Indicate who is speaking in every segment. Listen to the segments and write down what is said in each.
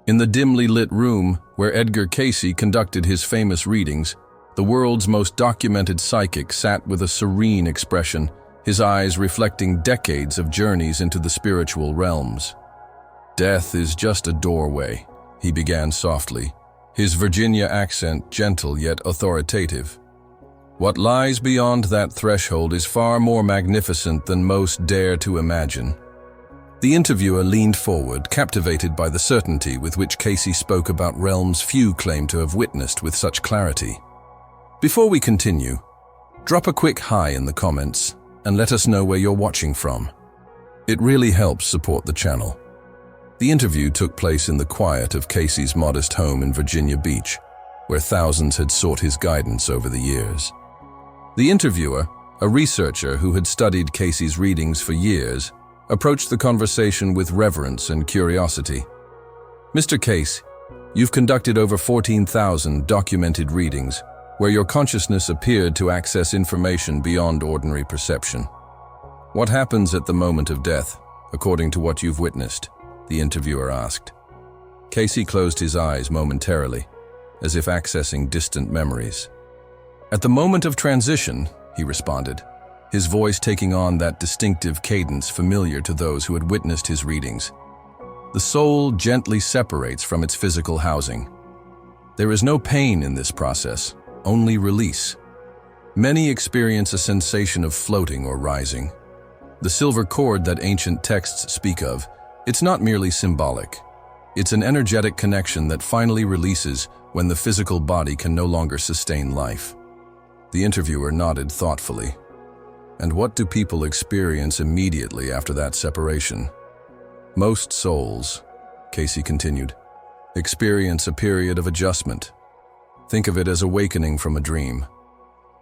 Speaker 1: In the dimly lit room where Edgar Cayce conducted his famous readings, the world's most documented psychic sat with a serene expression, his eyes reflecting decades of journeys into the spiritual realms. "Death is just a doorway," he began softly, his Virginia accent gentle yet authoritative. "What lies beyond that threshold is far more magnificent than most dare to imagine." The interviewer leaned forward, captivated by the certainty with which Cayce spoke about realms few claim to have witnessed with such clarity. Before we continue, drop a quick hi in the comments and let us know where you're watching from. It really helps support the channel. The interview took place in the quiet of Cayce's modest home in Virginia Beach, where thousands had sought his guidance over the years. The interviewer, a researcher who had studied Cayce's readings for years, approached the conversation with reverence and curiosity. "Mr. Cayce, you've conducted over 14,000 documented readings, where your consciousness appeared to access information beyond ordinary perception. What happens at the moment of death, according to what you've witnessed?" the interviewer asked. Cayce closed his eyes momentarily, as if accessing distant memories. "At the moment of transition," he responded, his voice taking on that distinctive cadence familiar to those who had witnessed his readings. "The soul gently separates from its physical housing. There is no pain in this process, only release. Many experience a sensation of floating or rising. The silver cord that ancient texts speak of, it's not merely symbolic. It's an energetic connection that finally releases when the physical body can no longer sustain life." The interviewer nodded thoughtfully. "And what do people experience immediately after that separation?" "Most souls," Cayce continued, "experience a period of adjustment. Think of it as awakening from a dream.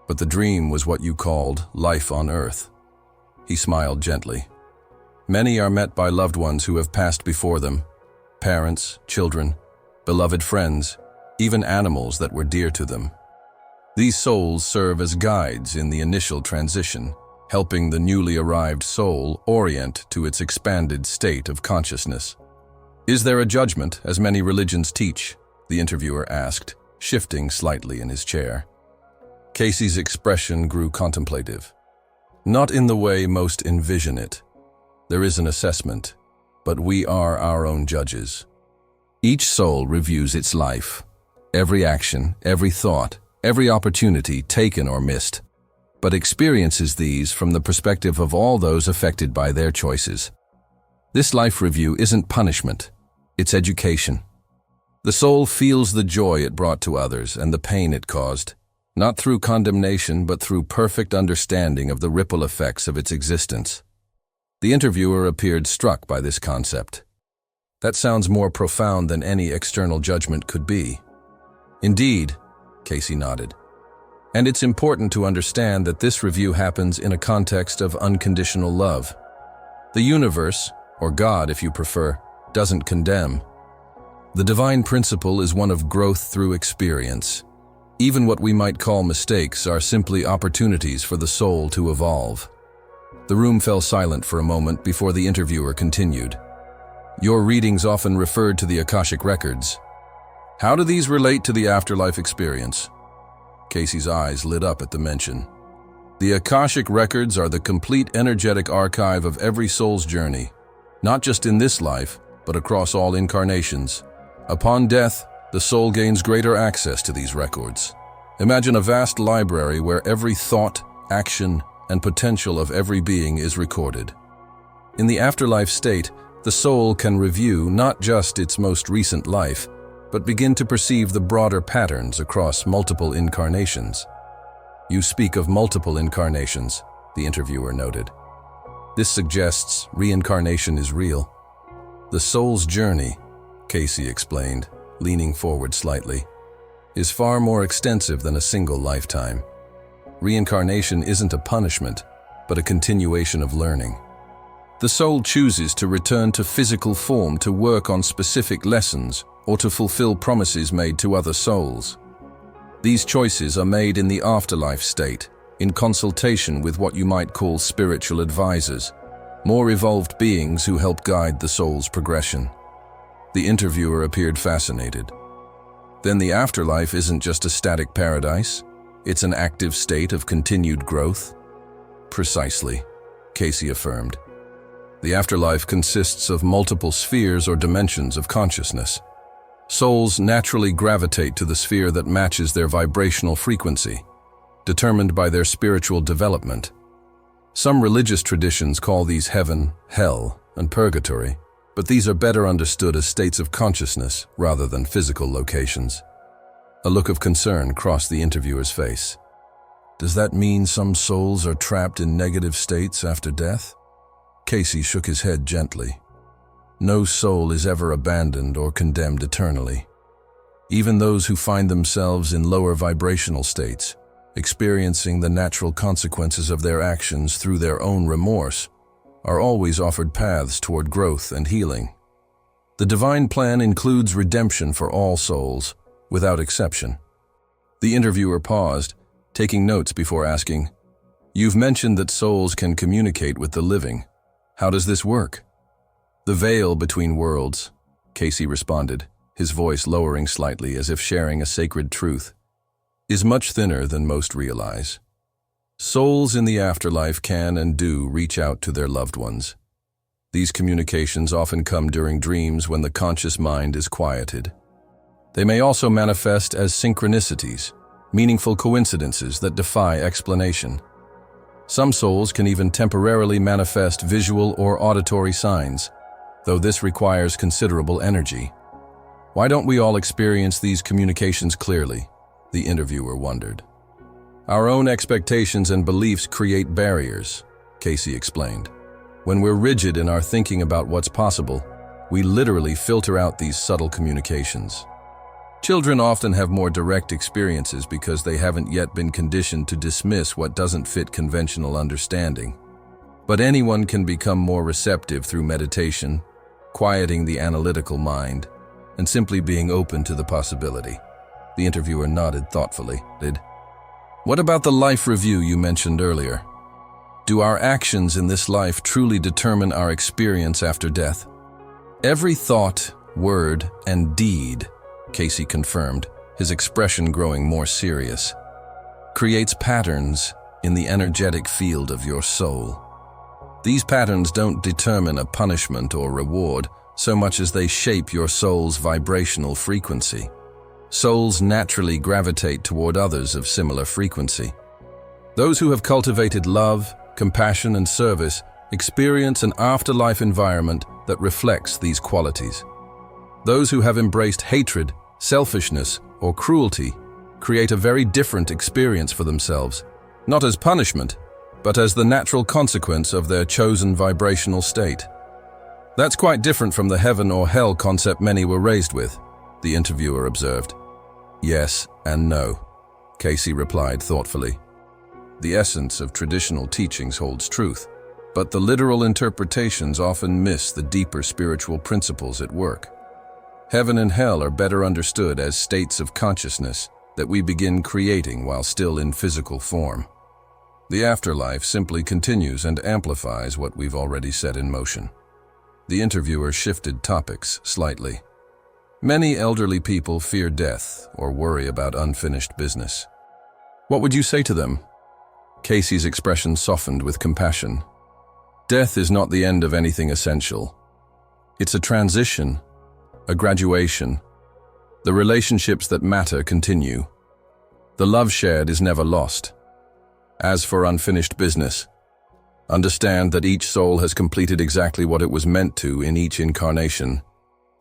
Speaker 1: But the dream was what you called life on earth." He smiled gently. "Many are met by loved ones who have passed before them, parents, children, beloved friends, even animals that were dear to them. These souls serve as guides in the initial transition, helping the newly arrived soul orient to its expanded state of consciousness." "Is there a judgment, as many religions teach?" the interviewer asked, shifting slightly in his chair. Cayce's expression grew contemplative. "Not in the way most envision it. There is an assessment, but we are our own judges. Each soul reviews its life, every action, every thought, every opportunity taken or missed, but experiences these from the perspective of all those affected by their choices. This life review isn't punishment, it's education. The soul feels the joy it brought to others and the pain it caused, not through condemnation but through perfect understanding of the ripple effects of its existence." The interviewer appeared struck by this concept. "That sounds more profound than any external judgment could be." "Indeed," Cayce nodded. "And it's important to understand that this review happens in a context of unconditional love. The universe, or God if you prefer, doesn't condemn. The divine principle is one of growth through experience. Even what we might call mistakes are simply opportunities for the soul to evolve." The room fell silent for a moment before the interviewer continued. "Your readings often referred to the Akashic records. How do these relate to the afterlife experience?" Cayce's eyes lit up at the mention. "The Akashic records are the complete energetic archive of every soul's journey, not just in this life, but across all incarnations. Upon death, the soul gains greater access to these records. Imagine a vast library where every thought, action, and potential of every being is recorded. In the afterlife state, the soul can review not just its most recent life, but begin to perceive the broader patterns across multiple incarnations." "You speak of multiple incarnations," the interviewer noted. "This suggests reincarnation is real." "The soul's journey," Cayce explained, leaning forward slightly, "is far more extensive than a single lifetime. Reincarnation isn't a punishment, but a continuation of learning. The soul chooses to return to physical form to work on specific lessons or to fulfill promises made to other souls. These choices are made in the afterlife state, in consultation with what you might call spiritual advisors, more evolved beings who help guide the soul's progression. The interviewer appeared fascinated. Then the afterlife isn't just a static paradise, it's an active state of continued growth? Precisely, Cayce affirmed. The afterlife consists of multiple spheres or dimensions of consciousness. Souls naturally gravitate to the sphere that matches their vibrational frequency, determined by their spiritual development. Some religious traditions call these heaven, hell, and purgatory, but these are better understood as states of consciousness rather than physical locations. A look of concern crossed the interviewer's face. Does that mean some souls are trapped in negative states after death? Cayce shook his head gently. No soul is ever abandoned or condemned eternally. Even those who find themselves in lower vibrational states, experiencing the natural consequences of their actions through their own remorse, are always offered paths toward growth and healing. The divine plan includes redemption for all souls, without exception. The interviewer paused, taking notes before asking, "You've mentioned that souls can communicate with the living. How does this work?" "The veil between worlds," Cayce responded, his voice lowering slightly as if sharing a sacred truth, "is much thinner than most realize. Souls in the afterlife can and do reach out to their loved ones. These communications often come during dreams when the conscious mind is quieted. They may also manifest as synchronicities, meaningful coincidences that defy explanation. Some souls can even temporarily manifest visual or auditory signs, though this requires considerable energy. Why don't we all experience these communications clearly? The interviewer wondered. Our own expectations and beliefs create barriers, Cayce explained. When we're rigid in our thinking about what's possible, we literally filter out these subtle communications. Children often have more direct experiences because they haven't yet been conditioned to dismiss what doesn't fit conventional understanding. But anyone can become more receptive through meditation, quieting the analytical mind, and simply being open to the possibility. The interviewer nodded thoughtfully. What about the life review you mentioned earlier? Do our actions in this life truly determine our experience after death? Every thought, word, and deed, Cayce confirmed, his expression growing more serious, creates patterns in the energetic field of your soul. These patterns don't determine a punishment or reward so much as they shape your soul's vibrational frequency. Souls naturally gravitate toward others of similar frequency. Those who have cultivated love, compassion, and service experience an afterlife environment that reflects these qualities. Those who have embraced hatred, selfishness, or cruelty create a very different experience for themselves, not as punishment, but as the natural consequence of their chosen vibrational state. That's quite different from the heaven or hell concept many were raised with, the interviewer observed. Yes and no, Cayce replied thoughtfully. The essence of traditional teachings holds truth, but the literal interpretations often miss the deeper spiritual principles at work. Heaven and hell are better understood as states of consciousness that we begin creating while still in physical form. The afterlife simply continues and amplifies what we've already set in motion. The interviewer shifted topics slightly. Many elderly people fear death or worry about unfinished business. What would you say to them? Cayce's expression softened with compassion. Death is not the end of anything essential. It's a transition, a graduation. The relationships that matter continue. The love shared is never lost. As for unfinished business, understand that each soul has completed exactly what it was meant to in each incarnation,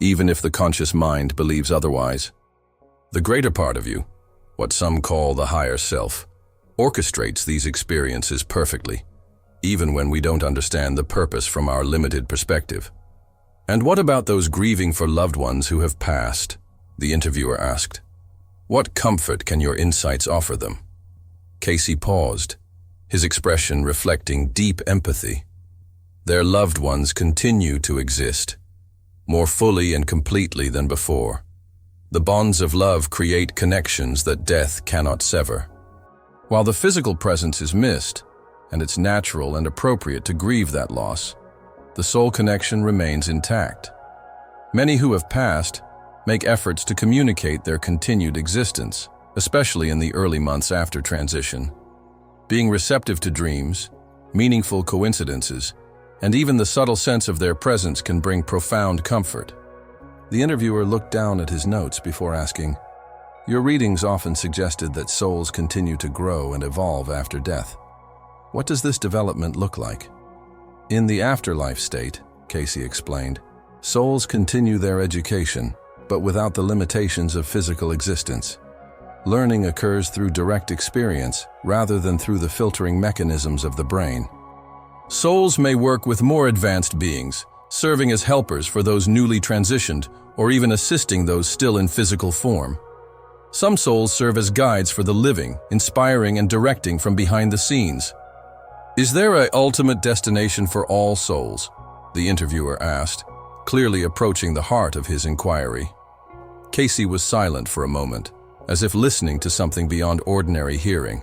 Speaker 1: even if the conscious mind believes otherwise. The greater part of you, what some call the higher self, orchestrates these experiences perfectly, even when we don't understand the purpose from our limited perspective. And what about those grieving for loved ones who have passed? The interviewer asked. What comfort can your insights offer them? Cayce paused, his expression reflecting deep empathy. Their loved ones continue to exist, more fully and completely than before. The bonds of love create connections that death cannot sever. While the physical presence is missed, and it's natural and appropriate to grieve that loss, the soul connection remains intact. Many who have passed make efforts to communicate their continued existence, especially in the early months after transition. Being receptive to dreams, meaningful coincidences, and even the subtle sense of their presence can bring profound comfort. The interviewer looked down at his notes before asking, "Your readings often suggested that souls continue to grow and evolve after death. What does this development look like?" "In the afterlife state," Cayce explained, "souls continue their education, but without the limitations of physical existence. Learning occurs through direct experience rather than through the filtering mechanisms of the brain. Souls may work with more advanced beings, serving as helpers for those newly transitioned or even assisting those still in physical form. Some souls serve as guides for the living, inspiring and directing from behind the scenes." "Is there an ultimate destination for all souls?" the interviewer asked, clearly approaching the heart of his inquiry. Cayce was silent for a moment, as if listening to something beyond ordinary hearing.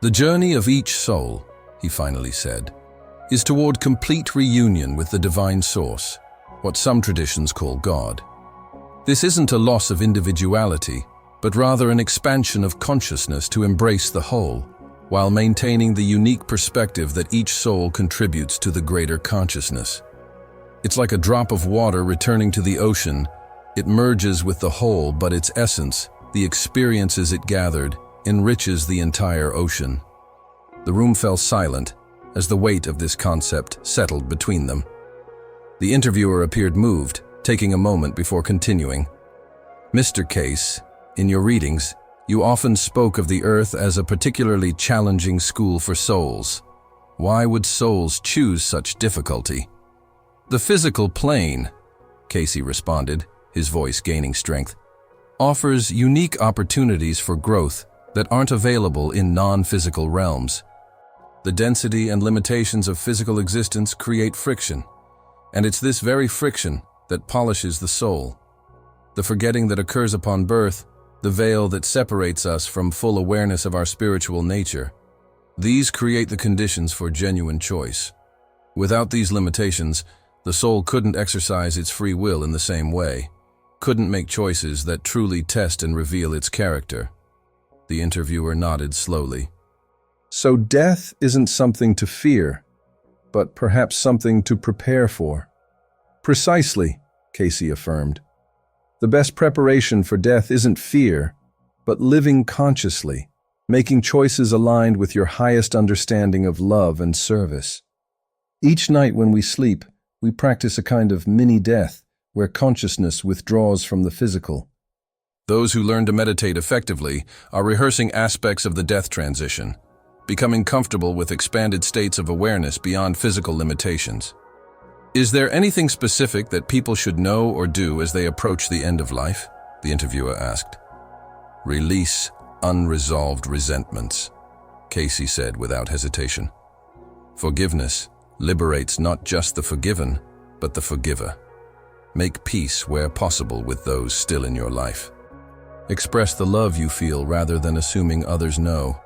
Speaker 1: "The journey of each soul," he finally said, "is toward complete reunion with the divine source, what some traditions call God. This isn't a loss of individuality, but rather an expansion of consciousness to embrace the whole, while maintaining the unique perspective that each soul contributes to the greater consciousness. It's like a drop of water returning to the ocean. It merges with the whole, but its essence, the experiences it gathered, enriches the entire ocean." The room fell silent as the weight of this concept settled between them. The interviewer appeared moved, taking a moment before continuing. "Mr. Cayce, in your readings, you often spoke of the earth as a particularly challenging school for souls. Why would souls choose such difficulty?" "The physical plane," Cayce responded, his voice gaining strength, "offers unique opportunities for growth that aren't available in non-physical realms. The density and limitations of physical existence create friction, and it's this very friction that polishes the soul. The forgetting that occurs upon birth, the veil that separates us from full awareness of our spiritual nature, these create the conditions for genuine choice. Without these limitations, the soul couldn't exercise its free will in the same way, couldn't make choices that truly test and reveal its character." The interviewer nodded slowly. "So death isn't something to fear, but perhaps something to prepare for." "Precisely," Cayce affirmed. "The best preparation for death isn't fear, but living consciously, making choices aligned with your highest understanding of love and service. Each night when we sleep, we practice a kind of mini-death, where consciousness withdraws from the physical." Those who learn to meditate effectively are rehearsing aspects of the death transition, becoming comfortable with expanded states of awareness beyond physical limitations. "Is there anything specific that people should know or do as they approach the end of life?" the interviewer asked. "Release unresolved resentments," Cayce said without hesitation. "Forgiveness liberates not just the forgiven, but the forgiver. Make peace where possible with those still in your life. Express the love you feel rather than assuming others know.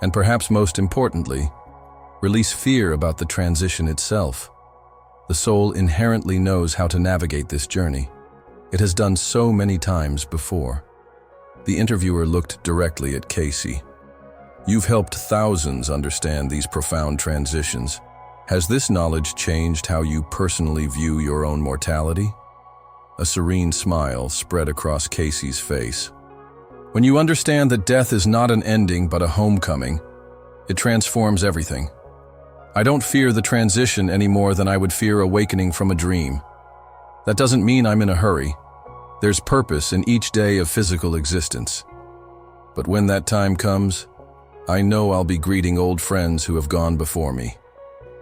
Speaker 1: And perhaps most importantly, release fear about the transition itself. The soul inherently knows how to navigate this journey. It has done so many times before." The interviewer looked directly at Cayce. "You've helped thousands understand these profound transitions. Has this knowledge changed how you personally view your own mortality?" A serene smile spread across Cayce's face. "When you understand that death is not an ending but a homecoming, it transforms everything. I don't fear the transition any more than I would fear awakening from a dream. That doesn't mean I'm in a hurry. There's purpose in each day of physical existence. But when that time comes, I know I'll be greeting old friends who have gone before me,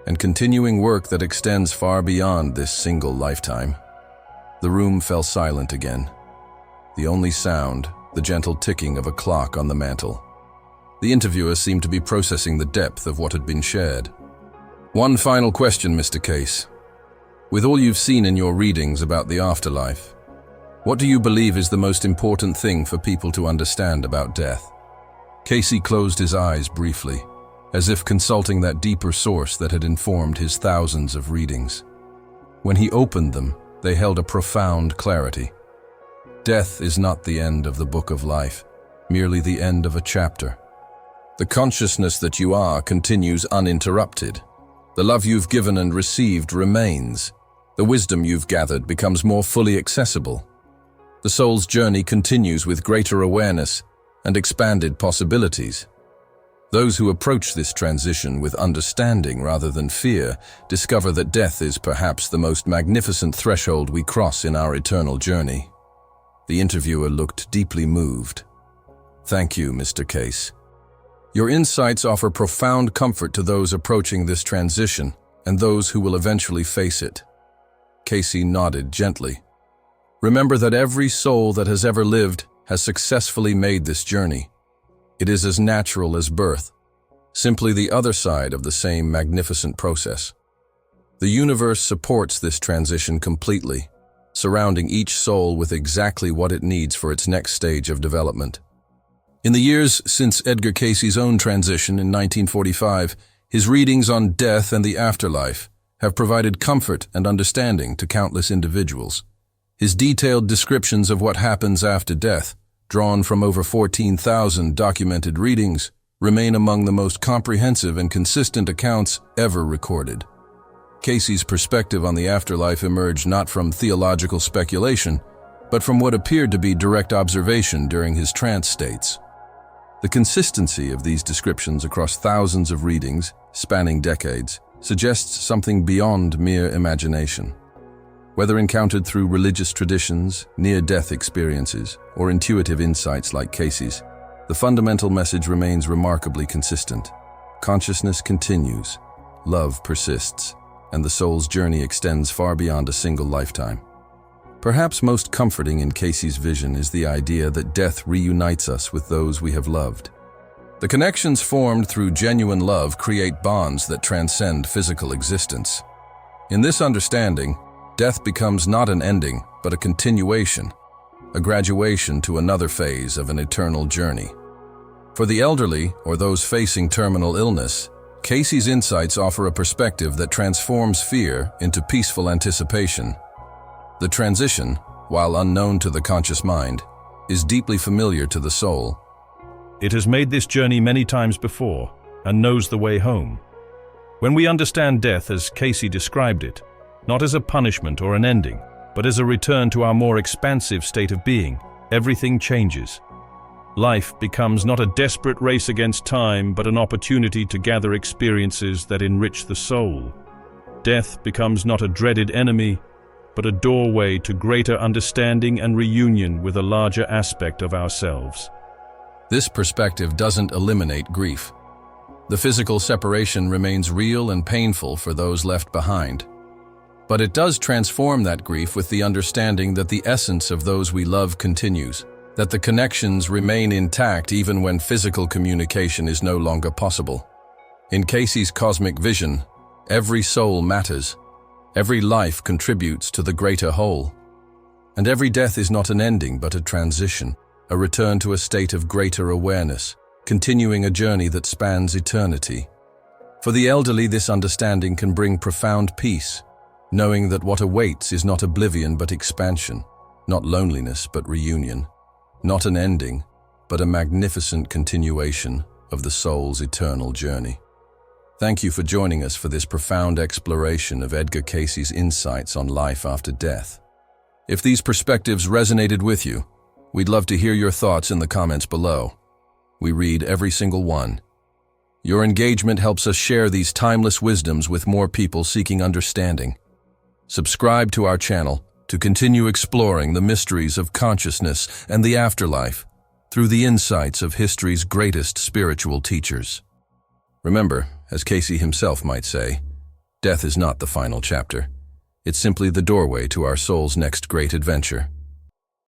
Speaker 1: and continuing work that extends far beyond this single lifetime." The room fell silent again. The only sound, the gentle ticking of a clock on the mantel. The interviewer seemed to be processing the depth of what had been shared. "One final question, Mr. Cayce. With all you've seen in your readings about the afterlife, what do you believe is the most important thing for people to understand about death?" Cayce closed his eyes briefly, as if consulting that deeper source that had informed his thousands of readings. When he opened them, they held a profound clarity. Death is not the end of the book of life, merely the end of a chapter. The consciousness that you are continues uninterrupted. The love you've given and received remains. The wisdom you've gathered becomes more fully accessible. The soul's journey continues with greater awareness and expanded possibilities. Those who approach this transition with understanding rather than fear discover that death is perhaps the most magnificent threshold we cross in our eternal journey. The interviewer looked deeply moved. "Thank you, Mr. Cayce. Your insights offer profound comfort to those approaching this transition and those who will eventually face it." Cayce nodded gently. "Remember that every soul that has ever lived has successfully made this journey. It is as natural as birth, simply the other side of the same magnificent process. The universe supports this transition completely, surrounding each soul with exactly what it needs for its next stage of development." In the years since Edgar Cayce's own transition in 1945, his readings on death and the afterlife have provided comfort and understanding to countless individuals. His detailed descriptions of what happens after death, drawn from over 14,000 documented readings, remain among the most comprehensive and consistent accounts ever recorded. Cayce's perspective on the afterlife emerged not from theological speculation, but from what appeared to be direct observation during his trance states. The consistency of these descriptions across thousands of readings, spanning decades, suggests something beyond mere imagination. Whether encountered through religious traditions, near-death experiences, or intuitive insights like Cayce's, the fundamental message remains remarkably consistent. Consciousness continues, love persists, and the soul's journey extends far beyond a single lifetime. Perhaps most comforting in Cayce's vision is the idea that death reunites us with those we have loved. The connections formed through genuine love create bonds that transcend physical existence. In this understanding, death becomes not an ending, but a continuation, a graduation to another phase of an eternal journey. For the elderly or those facing terminal illness, Cayce's insights offer a perspective that transforms fear into peaceful anticipation. The transition, while unknown to the conscious mind, is deeply familiar to the soul.
Speaker 2: It has made this journey many times before and knows the way home. When we understand death as Cayce described it, not as a punishment or an ending, but as a return to our more expansive state of being, everything changes. Life becomes not a desperate race against time, but an opportunity to gather experiences that enrich the soul. Death becomes not a dreaded enemy, but a doorway to greater understanding and reunion with a larger aspect of ourselves.
Speaker 1: This perspective doesn't eliminate grief. The physical separation remains real and painful for those left behind. But it does transform that grief with the understanding that the essence of those we love continues, that the connections remain intact even when physical communication is no longer possible. In Cayce's cosmic vision, every soul matters. Every life contributes to the greater whole. And every death is not an ending but a transition, a return to a state of greater awareness, continuing a journey that spans eternity. For the elderly, this understanding can bring profound peace, knowing that what awaits is not oblivion but expansion, not loneliness but reunion, not an ending but a magnificent continuation of the soul's eternal journey. Thank you for joining us for this profound exploration of Edgar Cayce's insights on life after death. If these perspectives resonated with you, we'd love to hear your thoughts in the comments below. We read every single one. Your engagement helps us share these timeless wisdoms with more people seeking understanding. Subscribe to our channel to continue exploring the mysteries of consciousness and the afterlife through the insights of history's greatest spiritual teachers. Remember, as Cayce himself might say, death is not the final chapter. It's simply the doorway to our soul's next great adventure.